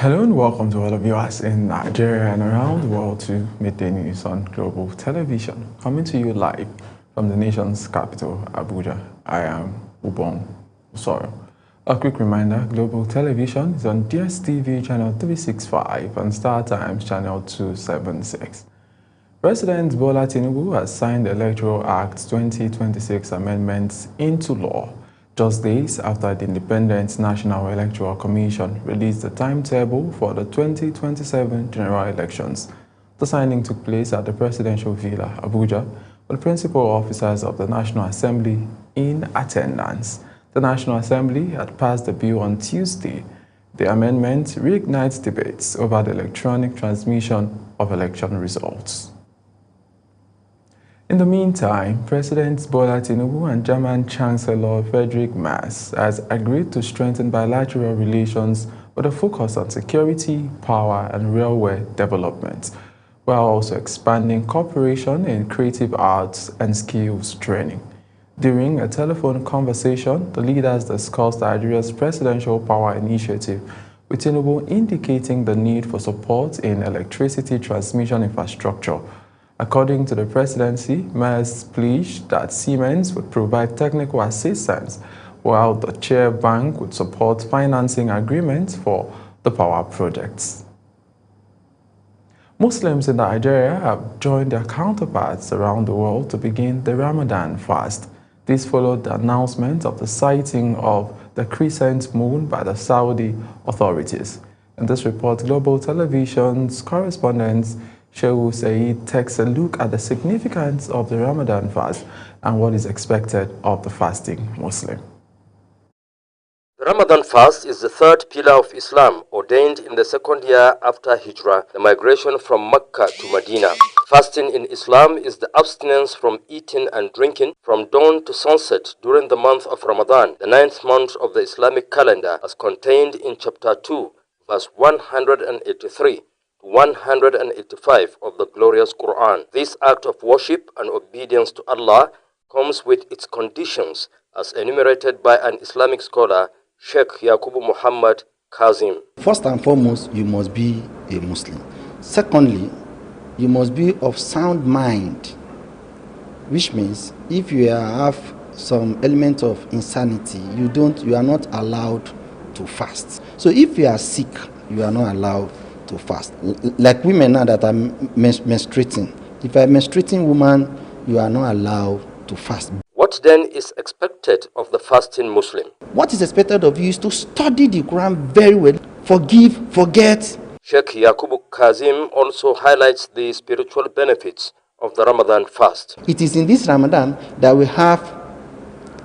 Hello and welcome to all of viewers in Nigeria and around the world to Midday News on Global Television. Coming to you live from the nation's capital, Abuja. I am Ubong Usoro. A quick reminder, Global Television is on DSTV channel 365 and Star Times channel 276. President Bola Tinubu has signed the Electoral Act 2026 amendments into law just days after the Independent National Electoral Commission released the timetable for the 2027 general elections. The signing took place at the Presidential Villa, Abuja, with principal officers of the National Assembly in attendance. The National Assembly had passed the bill on Tuesday. The amendment reignites debates over the electronic transmission of election results. In the meantime, President Bola Tinubu and German Chancellor Friedrich Merz has agreed to strengthen bilateral relations with a focus on security, power, and railway development, while also expanding cooperation in creative arts and skills training. During a telephone conversation, the leaders discussed Nigeria's presidential power initiative, with Tinubu indicating the need for support in electricity transmission infrastructure. According to the presidency, Merz pledged that Siemens would provide technical assistance, while the chair bank would support financing agreements for the power projects. Muslims in Nigeria have joined their counterparts around the world to begin the Ramadan fast. This followed the announcement of the sighting of the crescent moon by the Saudi authorities. In this report, Global Television's correspondent Shehu Said takes a look at the significance of the Ramadan fast and what is expected of the fasting Muslim. The Ramadan fast is the third pillar of Islam, ordained in the second year after Hijrah, the migration from Mecca to Medina. Fasting in Islam is the abstinence from eating and drinking from dawn to sunset during the month of Ramadan, the 9th month of the Islamic calendar, as contained in chapter 2, verse 183. 185 of the glorious Quran. This act of worship and obedience to Allah comes with its conditions as enumerated by an Islamic scholar, Sheikh Yakubu Muhammad Kazim. First and foremost, you must be a Muslim. Secondly, you must be of sound mind, which means if you have some element of insanity, you are not allowed to fast. So if you are sick, you are not allowed to fast. Like women now that are menstruating. If you're a menstruating woman, you are not allowed to fast. What then is expected of the fasting Muslim? What is expected of you is to study the Quran very well, forgive, forget. Sheikh Yakubu Kazim also highlights the spiritual benefits of the Ramadan fast. It is in this Ramadan that we have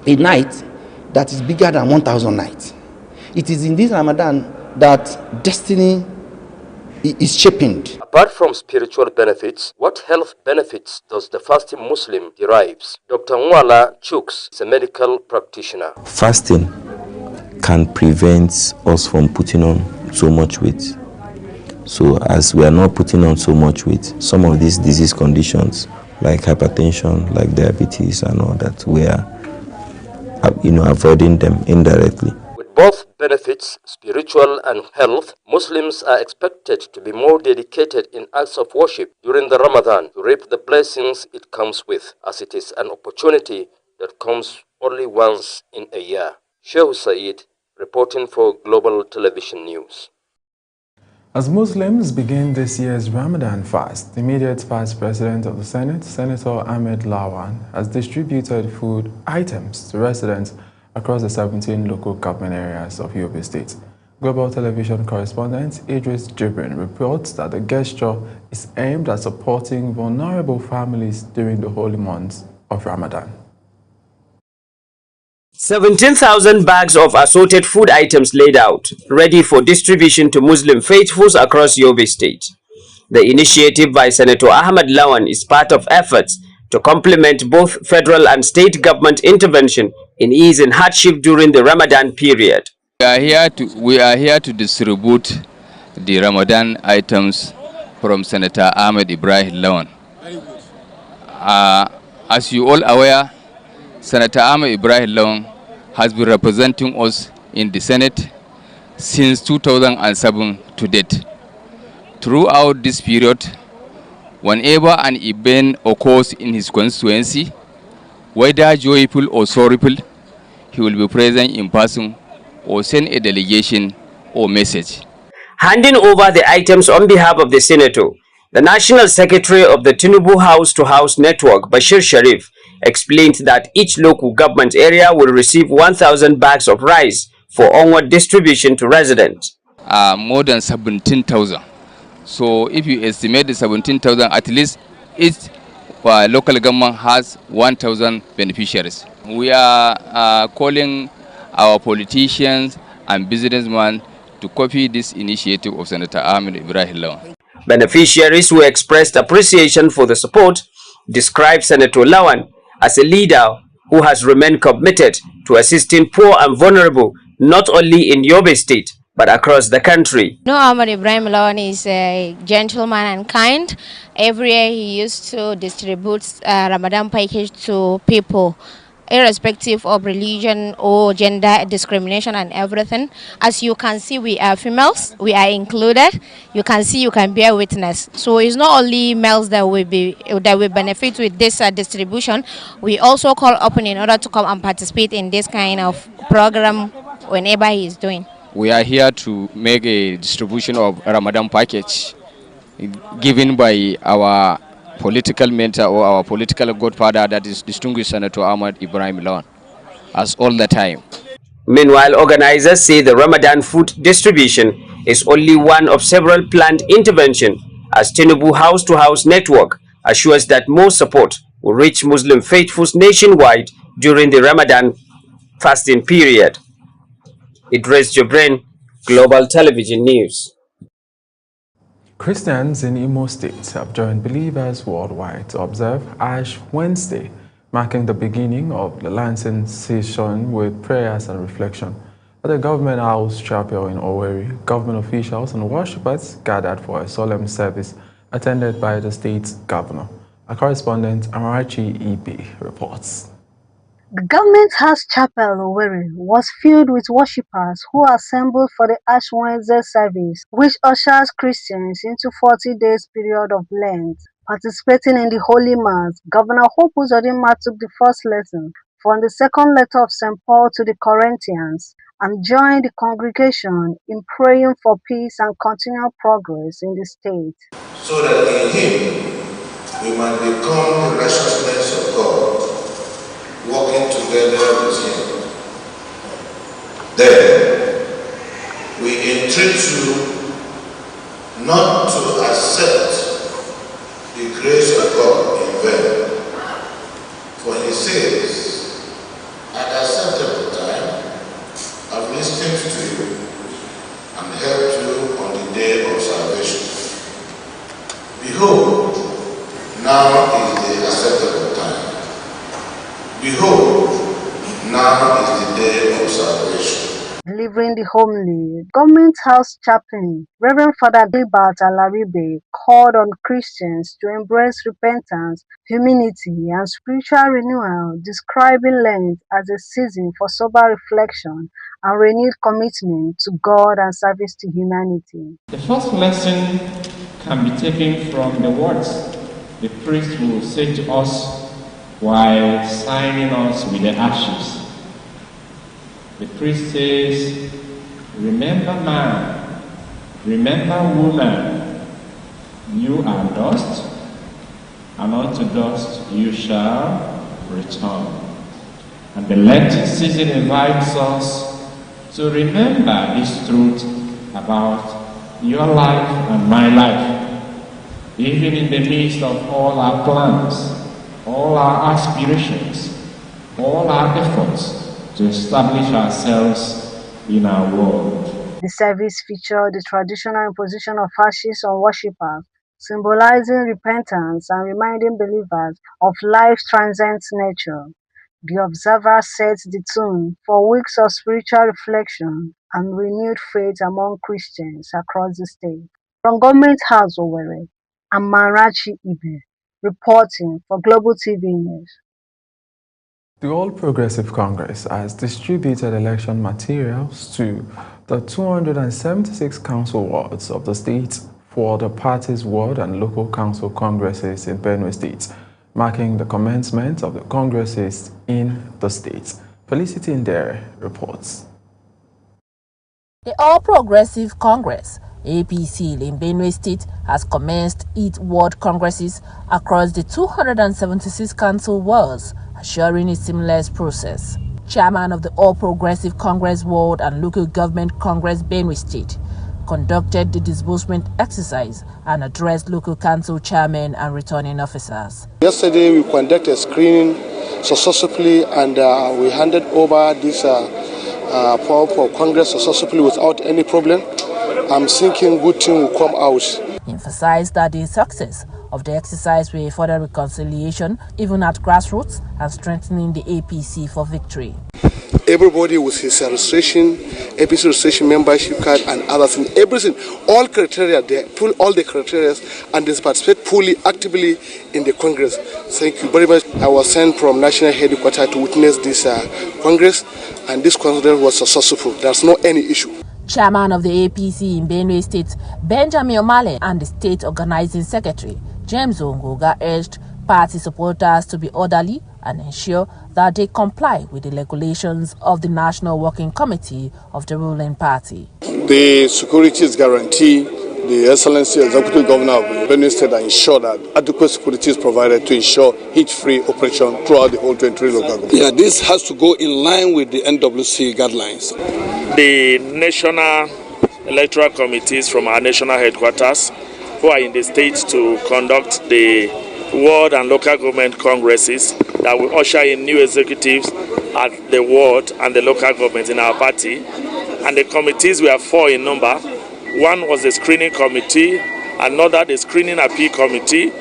a night that is bigger than 1,000 nights. It is in this Ramadan that destiny is shaping. Apart from spiritual benefits, what health benefits does the fasting Muslim derives? Dr. Nwala Chuks is a medical practitioner. Fasting can prevent us from putting on so much weight. So as we are not putting on so much weight, some of these disease conditions like hypertension, like diabetes and all that, we are avoiding them indirectly. Both benefits, spiritual and health, Muslims are expected to be more dedicated in acts of worship during the Ramadan to reap the blessings it comes with, as it is an opportunity that comes only once in a year. Shehu Said, reporting for Global Television News. As Muslims begin this year's Ramadan fast, the immediate Vice President of the Senate, Senator Ahmed Lawan, has distributed food items to residents across the 17 local government areas of Yobe State. Global Television correspondent Idris Jibrin reports that the gesture is aimed at supporting vulnerable families during the holy months of Ramadan. 17,000 bags of assorted food items laid out, ready for distribution to Muslim faithfuls across Yobe State. The initiative by Senator Ahmed Lawan is part of efforts to complement both federal and state government intervention in easing hardship during the Ramadan period. We are here to distribute the Ramadan items from Senator Ahmed Ibrahim Lawan. As you all aware, Senator Ahmed Ibrahim Lawan has been representing us in the Senate since 2007 to date. Throughout this period, whenever an event occurs in his constituency, whether joyful or sorrowful, he will be present in person or send a delegation or message. Handing over the items on behalf of the senator, the National Secretary of the Tinubu House-to-House Network, Bashir Sharif, explained that each local government area will receive 1,000 bags of rice for onward distribution to residents. More than 17,000. So if you estimate the 17,000, at least each local government has 1,000 beneficiaries. We are calling our politicians and businessmen to copy this initiative of Senator Ahmed Ibrahim Lawan. Beneficiaries who expressed appreciation for the support described Senator Lawan as a leader who has remained committed to assisting poor and vulnerable not only in Yobe State but across the country. No, Ahmad Ibrahim Lawan is a gentleman and kind. Every year he used to distribute Ramadan package to people, irrespective of religion or gender discrimination and everything. As you can see, we are females, we are included. You can see, you can bear witness. So it's not only males that will benefit with this distribution. We also call upon in order to come and participate in this kind of program whenever he is doing. We are here to make a distribution of Ramadan package given by our political mentor or our political godfather, that is distinguished Senator Ahmad Ibrahim Lawan, as all the time. Meanwhile, organizers say the Ramadan food distribution is only one of several planned interventions as Tinubu House-to-House Network assures that more support will reach Muslim faithfuls nationwide during the Ramadan fasting period. Idris Jibrin, Global Television News. Christians in Imo State have joined believers worldwide to observe Ash Wednesday, marking the beginning of the Lenten season with prayers and reflection. At the Government House Chapel in Owerri, government officials and worshippers gathered for a solemn service attended by the state's governor. Our correspondent Amarachi Ibe reports. The Government House Chapel Owerri was filled with worshippers who assembled for the Ash Wednesday service, which ushers Christians into 40 days period of Lent. Participating in the Holy Mass, Governor Hope Uzodinma took the first lesson from the second letter of St. Paul to the Corinthians and joined the congregation in praying for peace and continual progress in the state. So that in Him we might become the righteousness of God, working together with Him. Then we entreat you not to accept the grace of God in vain. For He says, at the acceptable time, I've listened to you and helped you on the day of salvation. Behold, now is the acceptable time. Behold, now is the day of salvation. Delivering the homily, Government House Chaplain, Reverend Father Gilbert Alaribe called on Christians to embrace repentance, humility, and spiritual renewal, describing Lent as a season for sober reflection and renewed commitment to God and service to humanity. The first lesson can be taken from the words the priest will say to us while signing us with the ashes. The priest says, remember man, remember woman, you are dust, and unto dust you shall return. And the Lenten season invites us to remember this truth about your life and my life, even in the midst of all our plans, all our aspirations, all our efforts to establish ourselves in our world. The service featured the traditional imposition of ashes on worshippers, symbolizing repentance and reminding believers of life's transient nature. The observer sets the tone for weeks of spiritual reflection and renewed faith among Christians across the state. From Government House Owerri, I'm Marachi Ibe, reporting for Global TV News. The All Progressive Congress has distributed election materials to the 276 council wards of the state for the party's ward and local council congresses in Benue State, marking the commencement of the congresses in the state. Felicity Ndere reports. The All Progressive Congress, APC in Benue State, has commenced its ward congresses across the 276 council wards, assuring a seamless process. Chairman of the All Progressive Congress Ward and Local Government Congress Benue State conducted the disbursement exercise and addressed local council chairmen and returning officers. Yesterday we conducted a screening successfully and we handed over this form for Congress successfully without any problem. I'm thinking good thing will come out. He emphasized that the success of the exercise will further reconciliation even at grassroots and strengthening the APC for victory. Everybody with his registration, APC registration membership card and other things, everything, all criteria, they pull all the criteria and they participate fully, actively in the Congress. Thank you very much. I was sent from national headquarters to witness this Congress, and this Congress was successful. There's no any issue. Chairman of the APC in Benue State, Benjamin Omale, and the State Organizing Secretary, James Ongoga, urged party supporters to be orderly and ensure that they comply with the regulations of the National Working Committee of the ruling party. The security is guaranteed. The Excellency Executive Governor of Benue State ensure that adequate security is provided to ensure hitch-free operation throughout the whole 23 local government. Yeah, this has to go in line with the NWC guidelines. The national electoral committees from our national headquarters who are in the state to conduct the ward and local government congresses that will usher in new executives at the ward and the local government in our party. And the committees were 4 in number. One was the screening committee, another the screening appeal committee.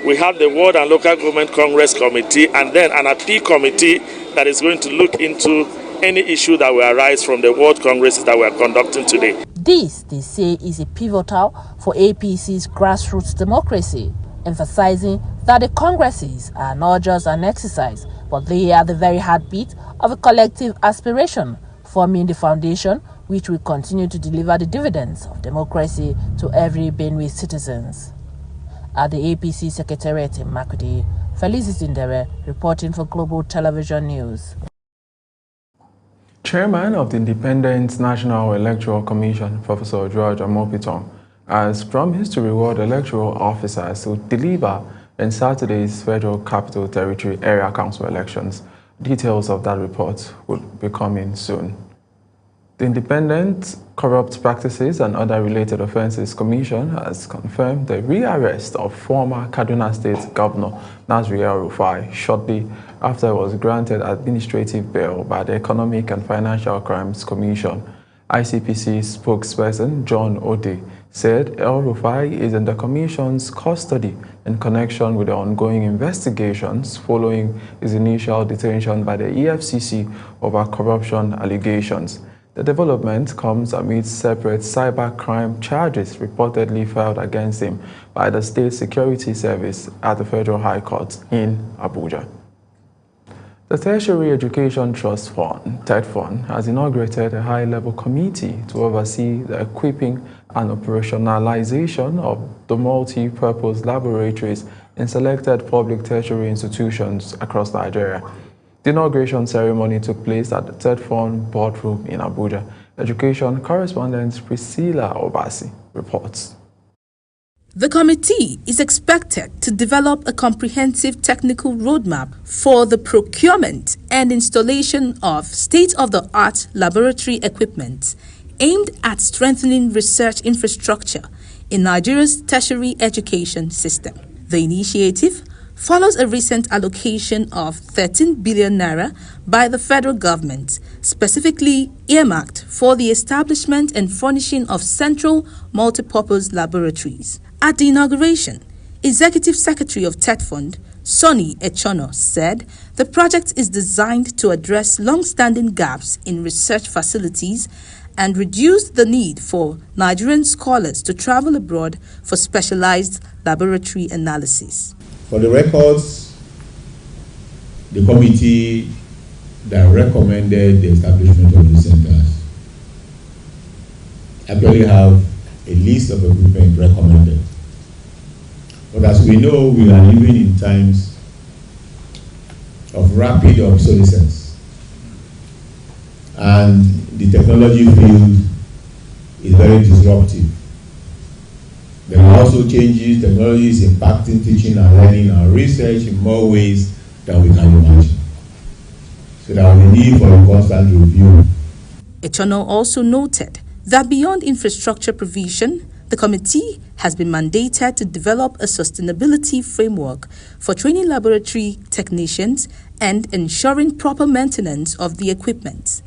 We have the ward and local government congress committee, and then an appeal committee that is going to look into any issue that will arise from the world congresses that we are conducting today. This, they say, is a pivotal for APC's grassroots democracy, emphasizing that the congresses are not just an exercise, but they are the very heartbeat of a collective aspiration, forming the foundation which will continue to deliver the dividends of democracy to every Benue citizens. At the APC Secretariat in Makudi, Felicity Ndere reporting for Global Television News. Chairman of the Independent National Electoral Commission, Professor George Amopitong, has promised to reward electoral officers who deliver in Saturday's Federal Capital Territory Area Council elections. Details of that report will be coming soon. The Independent Corrupt Practices and Other Related Offences Commission has confirmed the rearrest of former Kaduna State Governor Nasir El-Rufai shortly after he was granted administrative bail by the Economic and Financial Crimes Commission. ICPC spokesperson John Ode said El-Rufai is in the Commission's custody in connection with the ongoing investigations following his initial detention by the EFCC over corruption allegations. The development comes amid separate cybercrime charges reportedly filed against him by the State Security Service at the Federal High Court in Abuja. The Tertiary Education Trust Fund, TED-Fund, has inaugurated a high-level committee to oversee the equipping and operationalization of the multi-purpose laboratories in selected public tertiary institutions across Nigeria. The inauguration ceremony took place at the TED-Fund boardroom in Abuja. Education correspondent Priscilla Obasi reports. The committee is expected to develop a comprehensive technical roadmap for the procurement and installation of state-of-the-art laboratory equipment aimed at strengthening research infrastructure in Nigeria's tertiary education system. The initiative follows a recent allocation of 13 billion naira by the federal government, specifically earmarked for the establishment and furnishing of central multipurpose laboratories. At the inauguration, Executive Secretary of TED-Fund, Sonny Echono, said the project is designed to address long-standing gaps in research facilities and reduce the need for Nigerian scholars to travel abroad for specialized laboratory analysis. For the records, the committee that recommended the establishment of these centers actually have a list of equipment recommended. But as we know, we are living in times of rapid obsolescence, and the technology field is very disruptive. There are also changes. Technology is impacting teaching and learning and research in more ways than we can imagine. So there will be need for a constant review. Etono also noted that beyond infrastructure provision, the committee has been mandated to develop a sustainability framework for training laboratory technicians and ensuring proper maintenance of the equipment.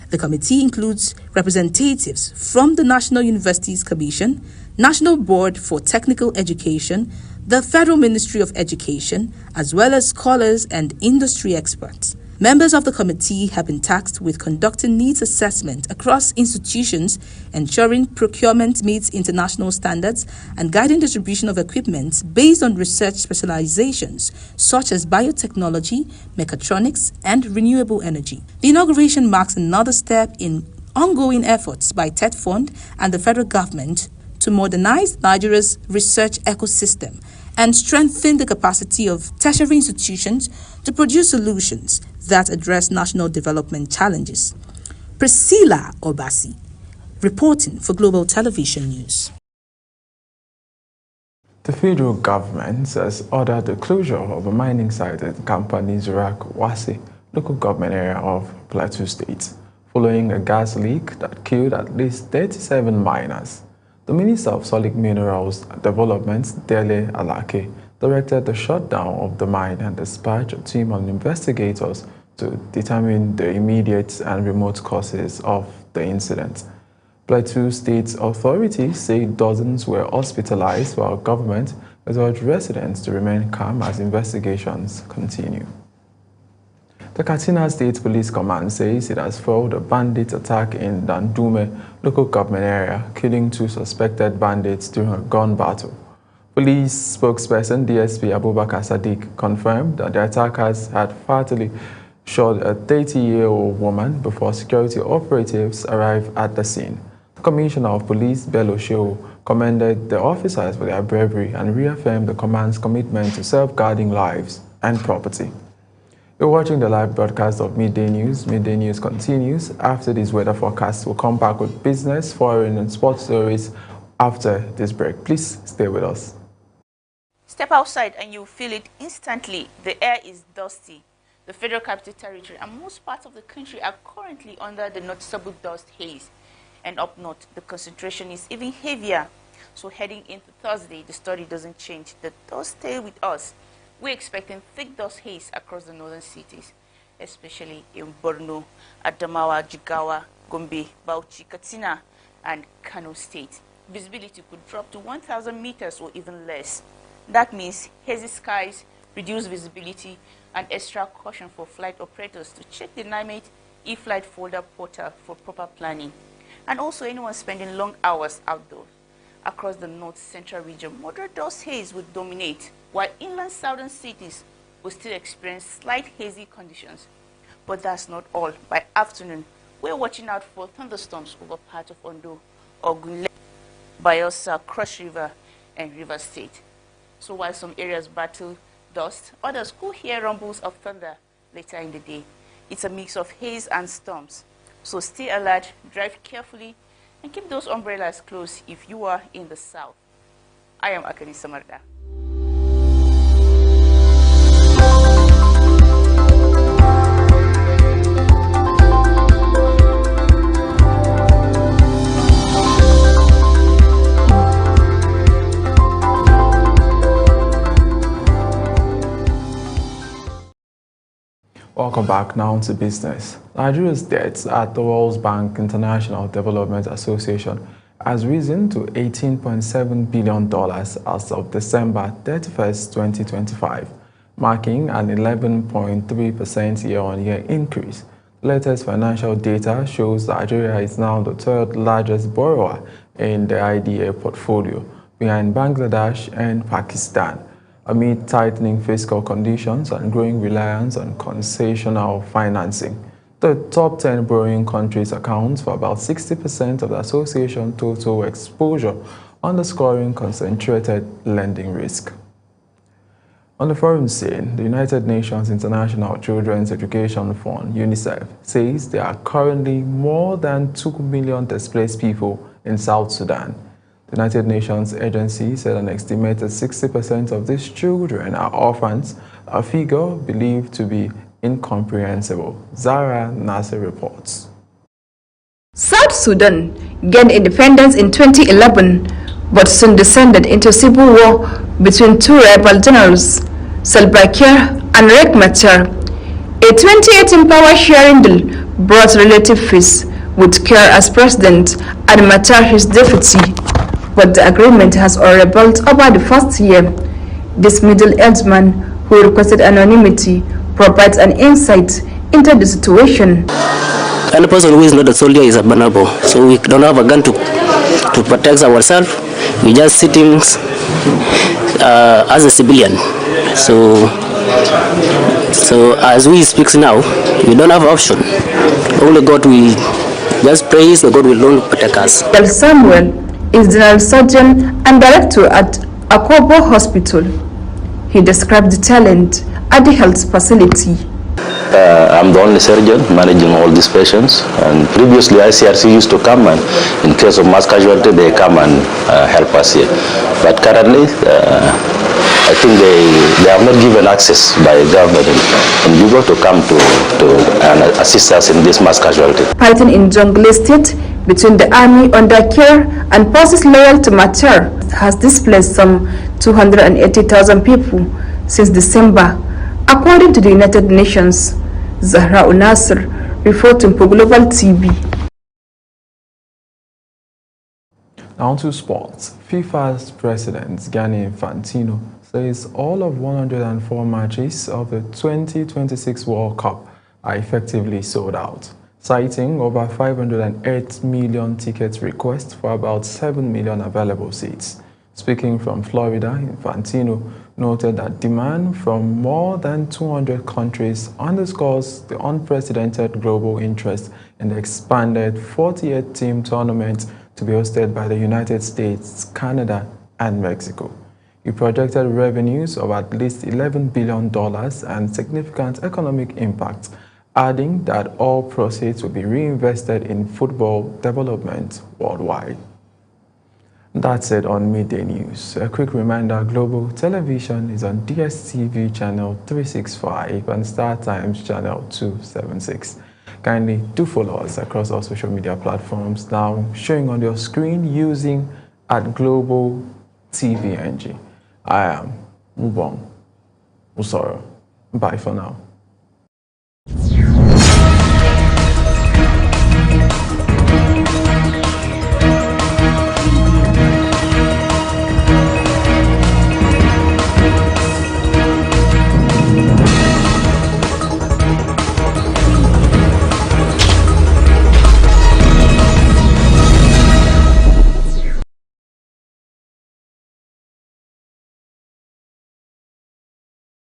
The committee includes representatives from the National Universities Commission, National Board for Technical Education, the Federal Ministry of Education, as well as scholars and industry experts. Members of the committee have been tasked with conducting needs assessment across institutions, ensuring procurement meets international standards, and guiding distribution of equipment based on research specializations such as biotechnology, mechatronics, and renewable energy. The inauguration marks another step in ongoing efforts by TED Fund and the federal government to modernize Nigeria's research ecosystem and strengthen the capacity of tertiary institutions to produce solutions that address national development challenges. Priscilla Obasi, reporting for Global Television News. The federal government has ordered the closure of a mining site at Kampani's Wasi, local government area of Plateau State, following a gas leak that killed at least 37 miners. The Minister of Solid Minerals Development, Dele Alake, directed the shutdown of the mine and dispatched a team of investigators to determine the immediate and remote causes of the incident. Plateau State authorities say dozens were hospitalized, while government has urged residents to remain calm as investigations continue. The Katsina State Police Command says it has foiled a bandit attack in Dandume local government area, killing 2 suspected bandits during a gun battle. Police spokesperson DSP Abubakar Sadiq confirmed that the attackers had fatally shot a 30-year-old woman before security operatives arrived at the scene. The Commissioner of Police, Bello Shehu, commended the officers for their bravery and reaffirmed the command's commitment to safeguarding lives and property. You're watching the live broadcast of Midday News. Midday News continues. After this weather forecast, we'll come back with business, foreign, and sports stories after this break. Please stay with us. Step outside and you'll feel it instantly. The air is dusty. The Federal Capital Territory and most parts of the country are currently under the noticeable dust haze. And up north, the concentration is even heavier. So heading into Thursday, the story doesn't change. The dust stay with us. We're expecting thick dust haze across the northern cities, especially in Borno, Adamawa, Jigawa, Gombe, Bauchi, Katsina, and Kano State. Visibility could drop to 1,000 meters or even less. That means hazy skies, reduced visibility, and extra caution for flight operators to check the NIMET e-flight folder portal for proper planning. And also anyone spending long hours outdoors. Across the north-central region, moderate dust haze would dominate, while inland southern cities will still experience slight hazy conditions. But that's not all. By afternoon, we're watching out for thunderstorms over part of Ondo, Ogun, Bayelsa, Cross River, and River State. So while some areas battle dust, others could hear rumbles of thunder later in the day. It's a mix of haze and storms. So stay alert, drive carefully, and keep those umbrellas close if you are in the south. I am Akani Samarda. Welcome back now to business. Nigeria's debt at the World Bank International Development Association has risen to $18.7 billion as of December 31st, 2025, marking an 11.3% year-on-year increase. The latest financial data shows Nigeria is now the 3rd largest borrower in the IDA portfolio, behind Bangladesh and Pakistan, amid tightening fiscal conditions and growing reliance on concessional financing. The top 10 borrowing countries account for about 60% of the association's total exposure, underscoring concentrated lending risk. On the foreign scene, the United Nations International Children's Education Fund, UNICEF, says there are currently more than 2 million displaced people in South Sudan. The United Nations agency said an estimated 60% of these children are orphans, a figure believed to be incomprehensible. Zara Nasser reports. South Sudan gained independence in 2011, but soon descended into civil war between two rival generals, Salva Kiir and Riek Machar. A 2018 power-sharing deal brought relative peace, with Kiir as president and Machar his deputy, but the agreement has all rebelled over the first year. This middle-aged man, who requested anonymity, provides an insight into the situation. Any person who is not a soldier is vulnerable, so we don't have a gun to protect ourselves. We just sitting as a civilian. So as we speak now, we don't have option. Only God will just praise, the God will only protect us. Samuel is general surgeon and director at Akobo Hospital. He described the talent at the health facility. I'm the only surgeon managing all these patients, and previously ICRC used to come, and in case of mass casualty they come and help us here. But currently I think they have not given access by government in Juba to come to assist us in this mass casualty. Fighting in Jonglei State between the army under Kiir and forces loyal to Machar has displaced some 280,000 people since December, according to the United Nations. Zahra Nasser reporting for Global TV. Now to sports. FIFA's president, Gianni Infantino, says all of 104 matches of the 2026 World Cup are effectively sold out, citing over 508 million ticket requests for about 7 million available seats. Speaking from Florida, Infantino noted that demand from more than 200 countries underscores the unprecedented global interest in the expanded 48-team tournament to be hosted by the United States, Canada, and Mexico. He projected revenues of at least $11 billion and significant economic impact, adding that all proceeds will be reinvested in football development worldwide. That's it on Midday News. A quick reminder, Global Television is on DSTV channel 365 and Star Times channel 276. Kindly do follow us across our social media platforms now showing on your screen using @Global TVNG. I am Ubong Usoro. Bye for now.